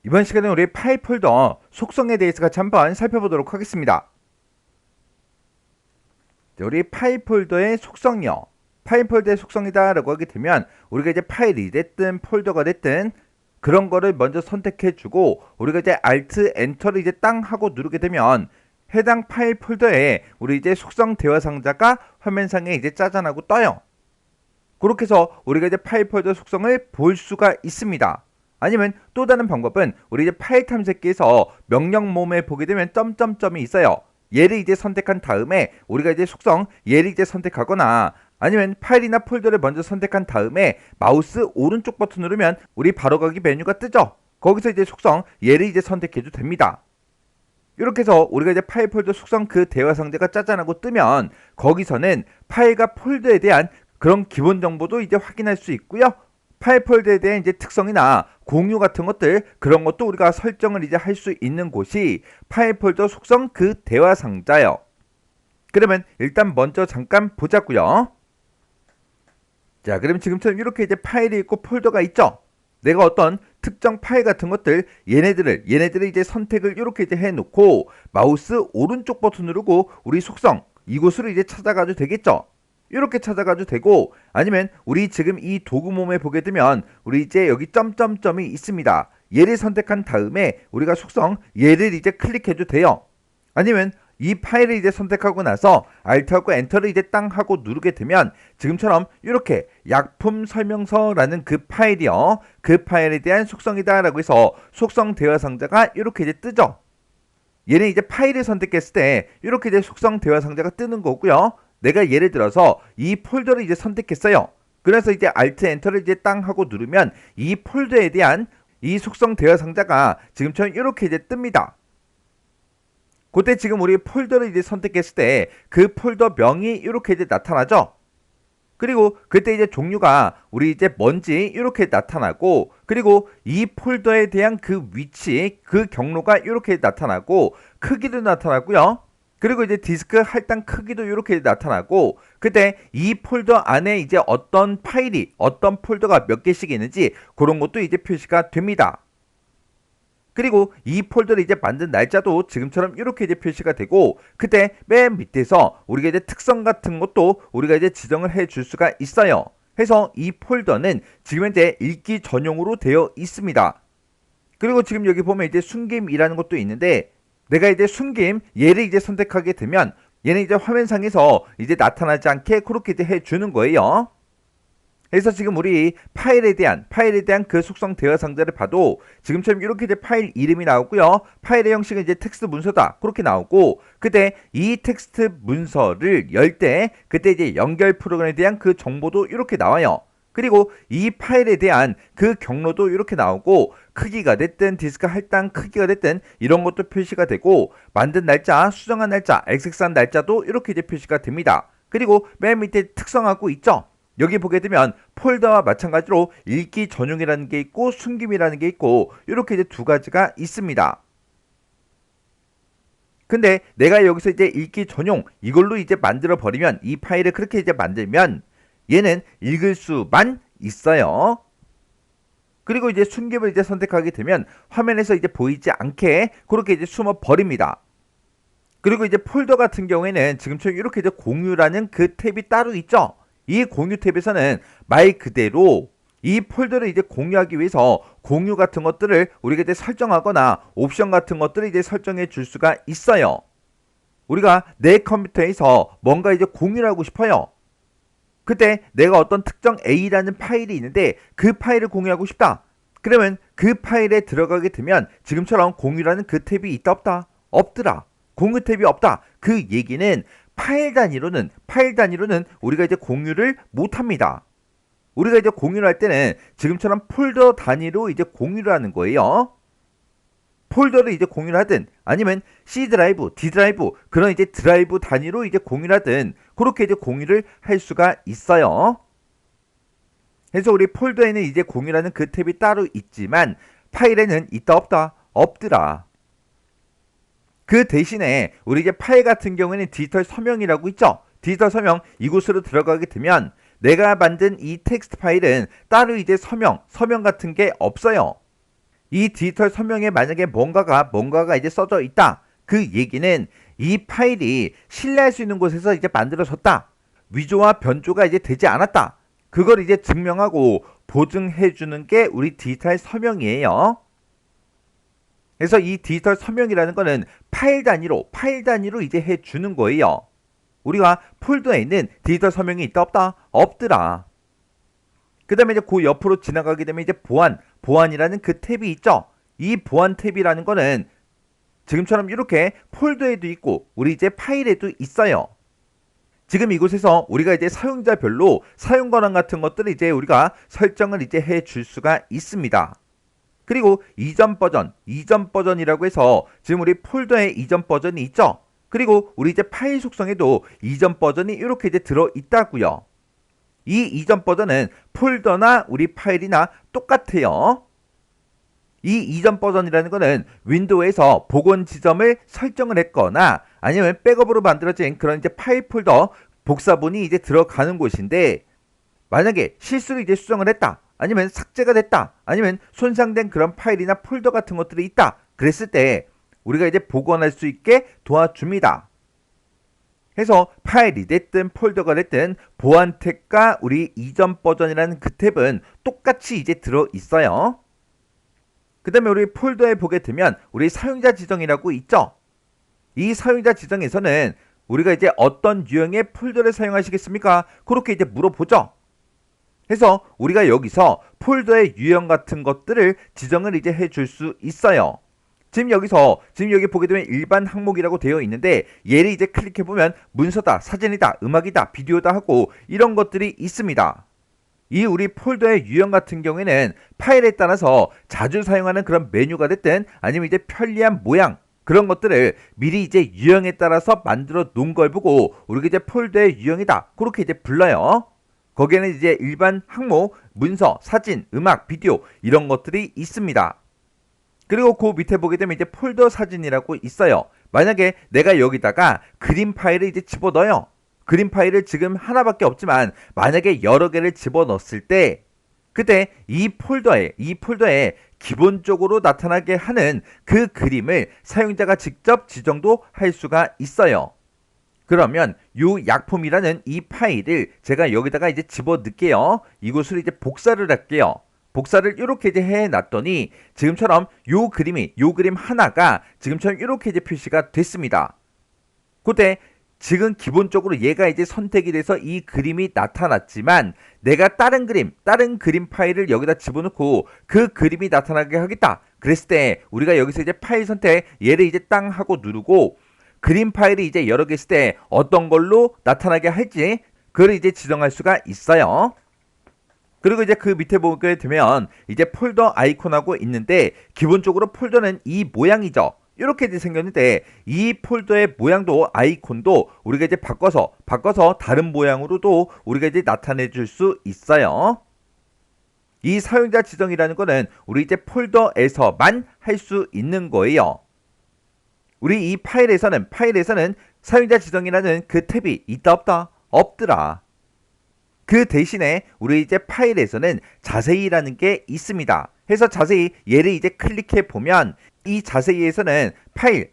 이번 시간에 우리 파일 폴더 속성에 대해서 같이 한번 살펴보도록 하겠습니다. 우리 파일 폴더의 속성이요. 파일 폴더의 속성이다 라고 하게 되면 우리가 이제 파일이 됐든 폴더가 됐든 그런 거를 먼저 선택해주고 우리가 이제 Alt 엔터를 이제 땅 하고 누르게 되면 해당 파일 폴더에 우리 이제 속성 대화 상자가 화면상에 이제 짜잔하고 떠요. 그렇게 해서 우리가 이제 파일 폴더 속성을 볼 수가 있습니다. 아니면 또 다른 방법은 우리 이제 파일 탐색기에서 명령 모음에 보게 되면 점점점이 있어요. 얘를 이제 선택한 다음에 우리가 이제 속성 얘를 이제 선택하거나 아니면 파일이나 폴더를 먼저 선택한 다음에 마우스 오른쪽 버튼 누르면 우리 바로가기 메뉴가 뜨죠. 거기서 이제 속성 얘를 이제 선택해도 됩니다. 이렇게 해서 우리가 이제 파일 폴더 속성 그 대화 상자가 짜잔하고 뜨면 거기서는 파일과 폴더에 대한 그런 기본 정보도 이제 확인할 수 있고요. 파일 폴더에 대한 이제 특성이나 공유 같은 것들 그런 것도 우리가 설정을 이제 할 수 있는 곳이 파일 폴더 속성 그 대화 상자요. 그러면 일단 먼저 잠깐 보자고요. 자, 그럼 지금처럼 이렇게 이제 파일이 있고 폴더가 있죠. 내가 어떤 특정 파일 같은 것들 얘네들을 이제 선택을 이렇게 이제 해놓고 마우스 오른쪽 버튼 누르고 우리 속성 이곳으로 이제 찾아가도 되겠죠. 이렇게 찾아가도 되고 아니면 우리 지금 이 도구 몸에 보게 되면 우리 이제 여기 점점점이 있습니다. 얘를 선택한 다음에 우리가 속성 얘를 이제 클릭해도 돼요. 아니면 이 파일을 이제 선택하고 나서 Alt하고 엔터를 이제 땅 하고 누르게 되면 지금처럼 이렇게 약품 설명서라는 그 파일이요. 그 파일에 대한 속성이다 라고 해서 속성 대화 상자가 이렇게 이제 뜨죠. 얘는 이제 파일을 선택했을 때 이렇게 이제 속성 대화 상자가 뜨는 거고요. 내가 예를 들어서 이 폴더를 이제 선택했어요. 그래서 이제 Alt 엔터를 이제 땅 하고 누르면 이 폴더에 대한 이 속성 대화 상자가 지금처럼 이렇게 이제 뜹니다. 그때 지금 우리 폴더를 이제 선택했을 때 그 폴더 명이 이렇게 이제 나타나죠. 그리고 그때 이제 종류가 우리 이제 뭔지 이렇게 나타나고 그리고 이 폴더에 대한 그 위치 그 경로가 이렇게 나타나고 크기도 나타나고요. 그리고 이제 디스크 할당 크기도 이렇게 나타나고 그때 이 폴더 안에 이제 어떤 파일이 어떤 폴더가 몇 개씩 있는지 그런 것도 이제 표시가 됩니다. 그리고 이 폴더를 이제 만든 날짜도 지금처럼 이렇게 이제 표시가 되고 그때 맨 밑에서 우리가 이제 특성 같은 것도 우리가 이제 지정을 해 줄 수가 있어요. 해서 이 폴더는 지금 현재 읽기 전용으로 되어 있습니다. 그리고 지금 여기 보면 이제 숨김이라는 것도 있는데 내가 이제 숨김 얘를 이제 선택하게 되면 얘는 이제 화면상에서 이제 나타나지 않게 그렇게 이제 해주는 거예요. 그래서 지금 우리 파일에 대한 그 속성 대화 상자를 봐도 지금처럼 이렇게 이제 파일 이름이 나오고요. 파일의 형식은 이제 텍스트 문서다. 그렇게 나오고 그때 이 텍스트 문서를 열 때 그때 이제 연결 프로그램에 대한 그 정보도 이렇게 나와요. 그리고 이 파일에 대한 그 경로도 이렇게 나오고 크기가 됐든 디스크 할당 크기가 됐든 이런 것도 표시가 되고 만든 날짜, 수정한 날짜, 액세스한 날짜도 이렇게 이제 표시가 됩니다. 그리고 맨 밑에 특성하고 있죠. 여기 보게 되면 폴더와 마찬가지로 읽기 전용이라는 게 있고 숨김이라는 게 있고 이렇게 이제 두 가지가 있습니다. 근데 내가 여기서 이제 읽기 전용 이걸로 이제 만들어 버리면 이 파일을 그렇게 이제 만들면 얘는 읽을 수만 있어요. 그리고 이제 숨김을 이제 선택하게 되면 화면에서 이제 보이지 않게 그렇게 이제 숨어 버립니다. 그리고 이제 폴더 같은 경우에는 지금처럼 이렇게 이제 공유라는 그 탭이 따로 있죠. 이 공유 탭에서는 말 그대로 이 폴더를 이제 공유하기 위해서 공유 같은 것들을 우리가 이제 설정하거나 옵션 같은 것들을 이제 설정해 줄 수가 있어요. 우리가 내 컴퓨터에서 뭔가 이제 공유를 하고 싶어요. 그때 내가 어떤 특정 A라는 파일이 있는데 그 파일을 공유하고 싶다. 그러면 그 파일에 들어가게 되면 지금처럼 공유라는 그 탭이 있다 없다? 없더라. 공유 탭이 없다. 그 얘기는 파일 단위로는 우리가 이제 공유를 못 합니다. 우리가 이제 공유를 할 때는 지금처럼 폴더 단위로 이제 공유를 하는 거예요. 폴더를 이제 공유를 하든 아니면 C 드라이브, D 드라이브 그런 이제 드라이브 단위로 이제 공유를 하든 그렇게 이제 공유를 할 수가 있어요. 그래서 우리 폴더에는 이제 공유라는 그 탭이 따로 있지만 파일에는 있다 없다? 없더라. 그 대신에 우리 이제 파일 같은 경우에는 디지털 서명이라고 있죠. 디지털 서명 이곳으로 들어가게 되면 내가 만든 이 텍스트 파일은 따로 이제 서명 같은 게 없어요. 이 디지털 서명에 만약에 뭔가가 이제 써져 있다. 그 얘기는 이 파일이 신뢰할 수 있는 곳에서 이제 만들어졌다. 위조와 변조가 이제 되지 않았다. 그걸 이제 증명하고 보증해 주는 게 우리 디지털 서명이에요. 그래서 이 디지털 서명이라는 거는 파일 단위로 이제 해 주는 거예요. 우리가 폴더에 있는 디지털 서명이 있다 없다? 없더라. 그 다음에 이제 그 옆으로 지나가게 되면 이제 보안이라는 그 탭이 있죠. 이 보안 탭이라는 거는 지금처럼 이렇게 폴더에도 있고 우리 이제 파일에도 있어요. 지금 이곳에서 우리가 이제 사용자별로 사용 권한 같은 것들을 이제 우리가 설정을 이제 해 줄 수가 있습니다. 그리고 이전 버전이라고 해서 지금 우리 폴더에 이전 버전이 있죠. 그리고 우리 이제 파일 속성에도 이전 버전이 이렇게 이제 들어 있다고요. 이 이전 버전은 폴더나 우리 파일이나 똑같아요. 이 이전 버전이라는 거는 윈도우에서 복원 지점을 설정을 했거나 아니면 백업으로 만들어진 그런 이제 파일 폴더 복사본이 이제 들어가는 곳인데, 만약에 실수로 이제 수정을 했다, 아니면 삭제가 됐다, 아니면 손상된 그런 파일이나 폴더 같은 것들이 있다, 그랬을 때 우리가 이제 복원할 수 있게 도와줍니다. 해서 파일이 됐든 폴더가 됐든 보안 탭과 우리 이전 버전이라는 그 탭은 똑같이 이제 들어 있어요. 그 다음에 우리 폴더에 보게 되면 우리 사용자 지정이라고 있죠. 이 사용자 지정에서는 우리가 이제 어떤 유형의 폴더를 사용하시겠습니까? 그렇게 이제 물어보죠. 그래서 우리가 여기서 폴더의 유형 같은 것들을 지정을 이제 해줄 수 있어요. 지금 여기 보게 되면 일반 항목이라고 되어 있는데, 얘를 이제 클릭해보면 문서다, 사진이다, 음악이다, 비디오다 하고 이런 것들이 있습니다. 이 우리 폴더의 유형 같은 경우에는 파일에 따라서 자주 사용하는 그런 메뉴가 됐든 아니면 이제 편리한 모양, 그런 것들을 미리 이제 유형에 따라서 만들어 놓은 걸 보고 우리가 이제 폴더의 유형이다, 그렇게 이제 불러요. 거기에는 이제 일반 항목, 문서, 사진, 음악, 비디오 이런 것들이 있습니다. 그리고 그 밑에 보게 되면 이제 폴더 사진이라고 있어요. 만약에 내가 여기다가 그림 파일을 이제 집어넣어요. 그림 파일을 지금 하나밖에 없지만 만약에 여러 개를 집어넣었을 때, 그때 이 폴더에 기본적으로 나타나게 하는 그 그림을 사용자가 직접 지정도 할 수가 있어요. 그러면 요 약품이라는 이 파일을 제가 여기다가 이제 집어넣을게요. 이곳을 이제 복사를 할게요. 복사를 이렇게 이제 해놨더니 지금처럼 요 그림 하나가 지금처럼 이렇게 이제 표시가 됐습니다. 그때 지금 기본적으로 얘가 이제 선택이 돼서 이 그림이 나타났지만, 내가 다른 그림 파일을 여기다 집어넣고 그 그림이 나타나게 하겠다 그랬을 때 우리가 여기서 이제 파일 선택, 얘를 이제 땅 하고 누르고 그림 파일이 이제 여러 개 있을 때 어떤 걸로 나타나게 할지 그걸 이제 지정할 수가 있어요. 그리고 이제 그 밑에 보게 되면 이제 폴더 아이콘하고 있는데, 기본적으로 폴더는 이 모양이죠. 이렇게 이제 생겼는데 이 폴더의 모양도 아이콘도 우리가 이제 바꿔서 다른 모양으로도 우리가 이제 나타내 줄 수 있어요. 이 사용자 지정이라는 거는 우리 이제 폴더에서만 할 수 있는 거예요. 우리 이 파일에서는 사용자 지정이라는 그 탭이 있다 없다? 없더라. 그 대신에 우리 이제 파일에서는 자세히라는 게 있습니다. 해서 자세히 얘를 이제 클릭해 보면 이 자세히에서는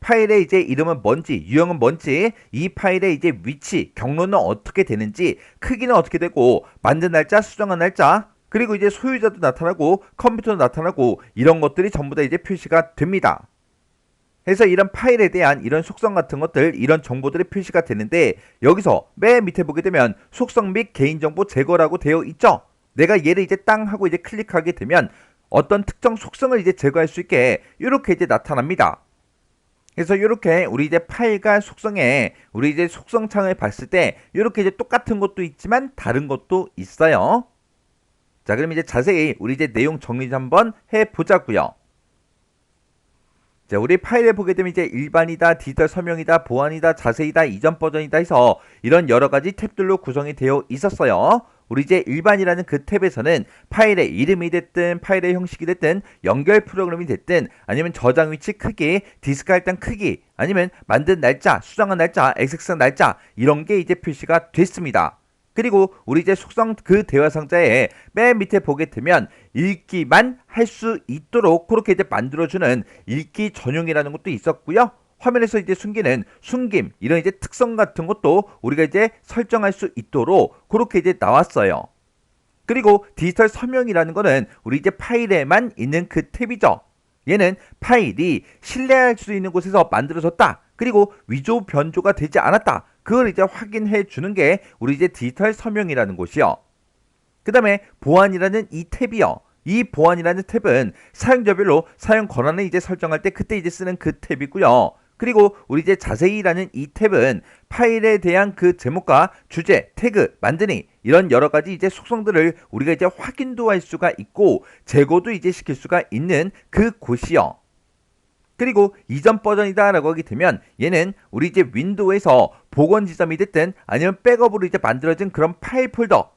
파일의 이제 이름은 뭔지, 유형은 뭔지, 이 파일의 이제 위치, 경로는 어떻게 되는지, 크기는 어떻게 되고, 만든 날짜, 수정한 날짜, 그리고 이제 소유자도 나타나고 컴퓨터도 나타나고 이런 것들이 전부 다 이제 표시가 됩니다. 그래서 이런 파일에 대한 이런 속성 같은 것들, 이런 정보들이 표시가 되는데, 여기서 맨 밑에 보게 되면 속성 및 개인정보 제거라고 되어 있죠. 내가 얘를 이제 땅 하고 이제 클릭하게 되면 어떤 특정 속성을 이제 제거할 수 있게 이렇게 이제 나타납니다. 그래서 이렇게 우리 이제 파일과 속성에 우리 이제 속성 창을 봤을 때 이렇게 이제 똑같은 것도 있지만 다른 것도 있어요. 자, 그럼 이제 자세히 우리 이제 내용 정리 한번 해 보자고요. 자, 우리 파일에 보게 되면 이제 일반이다, 디지털 서명이다, 보안이다, 자세히다, 이전 버전이다 해서 이런 여러 가지 탭들로 구성이 되어 있었어요. 우리 이제 일반이라는 그 탭에서는 파일의 이름이 됐든 파일의 형식이 됐든 연결 프로그램이 됐든 아니면 저장 위치 크기, 디스크 할당 크기, 아니면 만든 날짜, 수정한 날짜, 액세스한 날짜 이런 게 이제 표시가 됐습니다. 그리고 우리 이제 속성 그 대화 상자에 맨 밑에 보게 되면 읽기만 할 수 있도록 그렇게 이제 만들어주는 읽기 전용이라는 것도 있었고요. 화면에서 이제 숨기는 숨김 이런 이제 특성 같은 것도 우리가 이제 설정할 수 있도록 그렇게 이제 나왔어요. 그리고 디지털 서명이라는 거는 우리 이제 파일에만 있는 그 탭이죠. 얘는 파일이 신뢰할 수 있는 곳에서 만들어졌다. 그리고 위조 변조가 되지 않았다. 그걸 이제 확인해 주는 게 우리 이제 디지털 서명이라는 곳이요. 그 다음에 보안이라는 이 탭이요. 이 보안이라는 탭은 사용자별로 사용 권한을 이제 설정할 때 그때 이제 쓰는 그 탭이고요. 그리고 우리 이제 자세히라는 이 탭은 파일에 대한 그 제목과 주제, 태그, 만드니 이런 여러 가지 이제 속성들을 우리가 이제 확인도 할 수가 있고 제거도 이제 시킬 수가 있는 그 곳이요. 그리고 이전 버전이다 라고 하게 되면 얘는 우리 이제 윈도우에서 복원 지점이 됐든 아니면 백업으로 이제 만들어진 그런 파일 폴더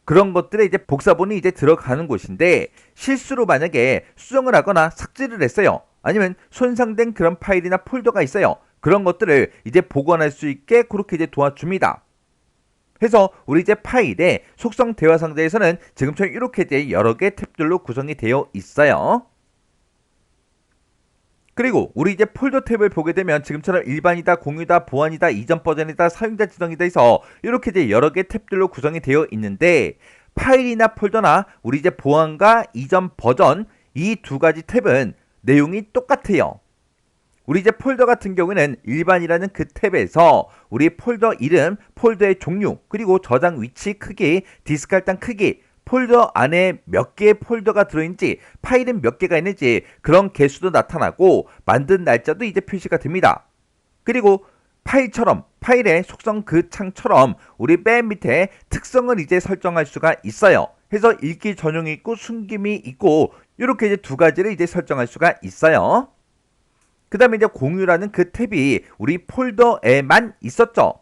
그런 것들에 이제 복사본이 이제 들어가는 곳인데 실수로 만약에 수정을 하거나 삭제를 했어요. 아니면 손상된 그런 파일이나 폴더가 있어요. 그런 것들을 이제 복원할 수 있게 그렇게 이제 도와줍니다. 해서 우리 이제 파일의 속성 대화 상자에서는 지금처럼 이렇게 이제 여러 개 탭들로 구성이 되어 있어요. 그리고 우리 이제 폴더 탭을 보게 되면 지금처럼 일반이다, 공유다, 보안이다, 이전 버전이다, 사용자 지정이다 해서 이렇게 이제 여러 개 탭들로 구성이 되어 있는데 파일이나 폴더나 우리 이제 보안과 이전 버전 이 두 가지 탭은 내용이 똑같아요. 우리 이제 폴더 같은 경우에는 일반이라는 그 탭에서 우리 폴더 이름, 폴더의 종류, 그리고 저장 위치 크기, 디스크 할당 크기, 폴더 안에 몇 개의 폴더가 들어있는지, 파일은 몇 개가 있는지 그런 개수도 나타나고 만든 날짜도 이제 표시가 됩니다. 그리고 파일처럼 파일의 속성 그 창처럼 우리 맨 밑에 특성을 이제 설정할 수가 있어요. 해서 읽기 전용이 있고 숨김이 있고 이렇게 이제 두 가지를 이제 설정할 수가 있어요. 그 다음에 이제 공유라는 그 탭이 우리 폴더에만 있었죠.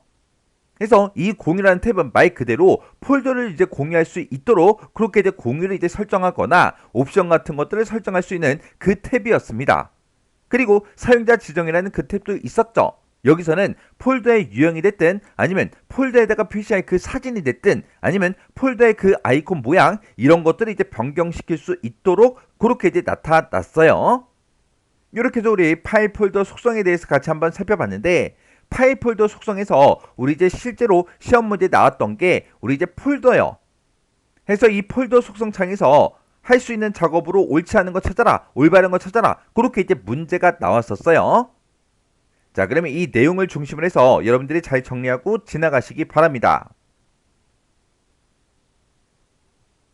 그래서 이 공유라는 탭은 말 그대로 폴더를 이제 공유할 수 있도록 그렇게 이제 공유를 이제 설정하거나 옵션 같은 것들을 설정할 수 있는 그 탭이었습니다. 그리고 사용자 지정이라는 그 탭도 있었죠. 여기서는 폴더의 유형이 됐든 아니면 폴더에다가 표시할 그 사진이 됐든 아니면 폴더의 그 아이콘 모양 이런 것들을 이제 변경시킬 수 있도록 그렇게 이제 나타났어요. 이렇게 해서 우리 파일 폴더 속성에 대해서 같이 한번 살펴봤는데 파일 폴더 속성에서 우리 이제 실제로 시험 문제 나왔던 게 우리 이제 폴더요. 해서 이 폴더 속성 창에서 할 수 있는 작업으로 옳지 않은 거 찾아라, 올바른 거 찾아라 그렇게 이제 문제가 나왔었어요. 자, 그러면 이 내용을 중심으로 해서 여러분들이 잘 정리하고 지나가시기 바랍니다.